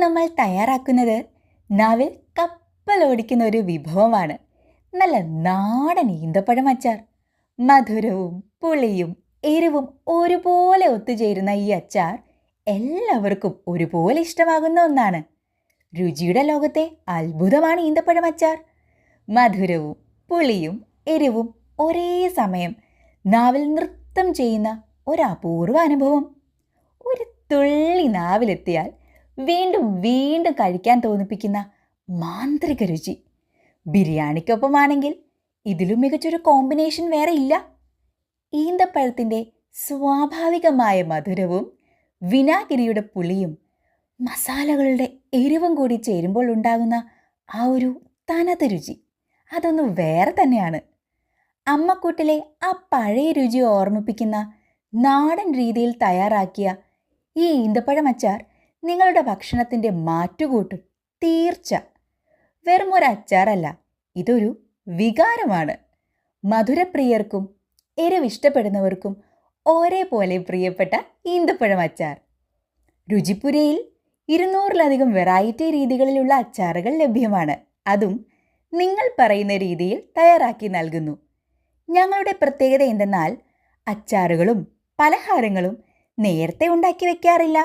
നമ്മൾ തയ്യാറാക്കുന്നത് നാവിൽ കപ്പലോടിക്കുന്ന ഒരു വിഭവമാണ്. നല്ല നാടൻ ഈന്തപ്പഴം അച്ചാർ. മധുരവും പുളിയും എരിവും ഒരുപോലെ ഒത്തുചേരുന്ന ഈ അച്ചാർ എല്ലാവർക്കും ഒരുപോലെ ഇഷ്ടമാകുന്ന ഒന്നാണ്. രുചിയുടെ ലോകത്തെ അത്ഭുതമാണ് ഈന്തപ്പഴം അച്ചാർ. മധുരവും പുളിയും എരിവും ഒരേ സമയം നാവിൽ നൃത്തം ചെയ്യുന്ന ഒരു അപൂർവ അനുഭവം. ഒരു തുള്ളി നാവിലെത്തിയാൽ വീണ്ടും വീണ്ടും കഴിക്കാൻ തോന്നിപ്പിക്കുന്ന മാന്ത്രിക രുചി. ബിരിയാണിക്കൊപ്പമാണെങ്കിൽ ഇതിലും മികച്ചൊരു കോമ്പിനേഷൻ വേറെ ഇല്ല. ഈന്തപ്പഴത്തിൻ്റെ സ്വാഭാവികമായ മധുരവും വിനാഗിരിയുടെ പുളിയും മസാലകളുടെ എരിവും കൂടി ചേരുമ്പോൾ ഉണ്ടാകുന്ന ആ ഒരു തനത് രുചി അതൊന്ന് വേറെ തന്നെയാണ്. അമ്മക്കൂട്ടിലെ ആ പഴയ രുചി ഓർമ്മിപ്പിക്കുന്ന നാടൻ രീതിയിൽ തയ്യാറാക്കിയ ഈ ഈന്തപ്പഴം അച്ചാർ നിങ്ങളുടെ ഭക്ഷണത്തിൻ്റെ മാറ്റുകൂട്ടും. തീർച്ച. വെറും ഒരു അച്ചാറല്ല, ഇതൊരു വികാരമാണ്. മധുരപ്രിയർക്കും എരിവിഷ്ടപ്പെടുന്നവർക്കും ഒരേപോലെ പ്രിയപ്പെട്ട ഈന്തപ്പഴം അച്ചാർ. രുചിപ്പുരയിൽ 200-ലധികം വെറൈറ്റി രീതികളിലുള്ള അച്ചാറുകൾ ലഭ്യമാണ്. അതും നിങ്ങൾ പറയുന്ന രീതിയിൽ തയ്യാറാക്കി നൽകുന്നു. ഞങ്ങളുടെ പ്രത്യേകത എന്തെന്നാൽ അച്ചാറുകളും പലഹാരങ്ങളും നേരത്തെ ഉണ്ടാക്കി വയ്ക്കാറില്ല.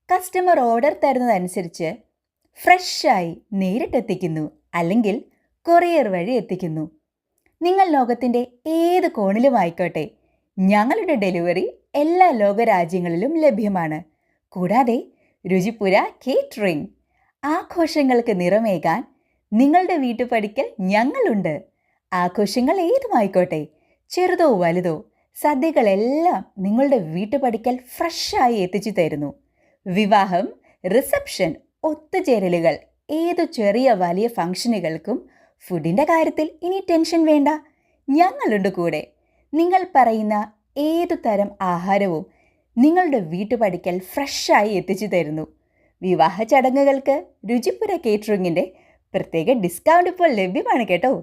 കസ്റ്റമർ ഓർഡർ തരുന്നതനുസരിച്ച് ഫ്രഷായി നേരിട്ടെത്തിക്കുന്നു, അല്ലെങ്കിൽ കൊറിയർ വഴി എത്തിക്കുന്നു. നിങ്ങൾ ലോകത്തിൻ്റെ ഏത് കോണിലുമായിക്കോട്ടെ, ഞങ്ങളുടെ ഡെലിവറി എല്ലാ ലോകരാജ്യങ്ങളിലും ലഭ്യമാണ്. കൂടാതെ രുചിപ്പുര കേറ്ററിംഗ് ആഘോഷങ്ങൾക്ക് നിറമേകാൻ നിങ്ങളുടെ വീട്ടുപടിക്കൽ ഞങ്ങളുണ്ട്. ആഘോഷങ്ങൾ ഏതുമായിക്കോട്ടെ, ചെറുതോ വലുതോ, സദ്യകളെല്ലാം നിങ്ങളുടെ വീട്ടുപടിക്കൽ ഫ്രഷായി എത്തിച്ചു തരുന്നു. വിവാഹം, റിസപ്ഷൻ, ഒത്തുചേരലുകൾ, ഏതു ചെറിയ വലിയ ഫംഗ്ഷനുകൾക്കും ഫുഡിൻ്റെ കാര്യത്തിൽ ഇനി ടെൻഷൻ വേണ്ട, ഞങ്ങളുണ്ട് കൂടെ. നിങ്ങൾ പറയുന്ന ഏതു തരം ആഹാരവും നിങ്ങളുടെ വീട്ടുപടിക്കൽ ഫ്രഷായി എത്തിച്ചു തരുന്നു. വിവാഹ ചടങ്ങുകൾക്ക് രുചിപ്പുര കേറ്ററിംഗിൻ്റെ പ്രത്യേക ഡിസ്കൗണ്ട് ഇപ്പോൾ ലഭ്യമാണ് കേട്ടോ.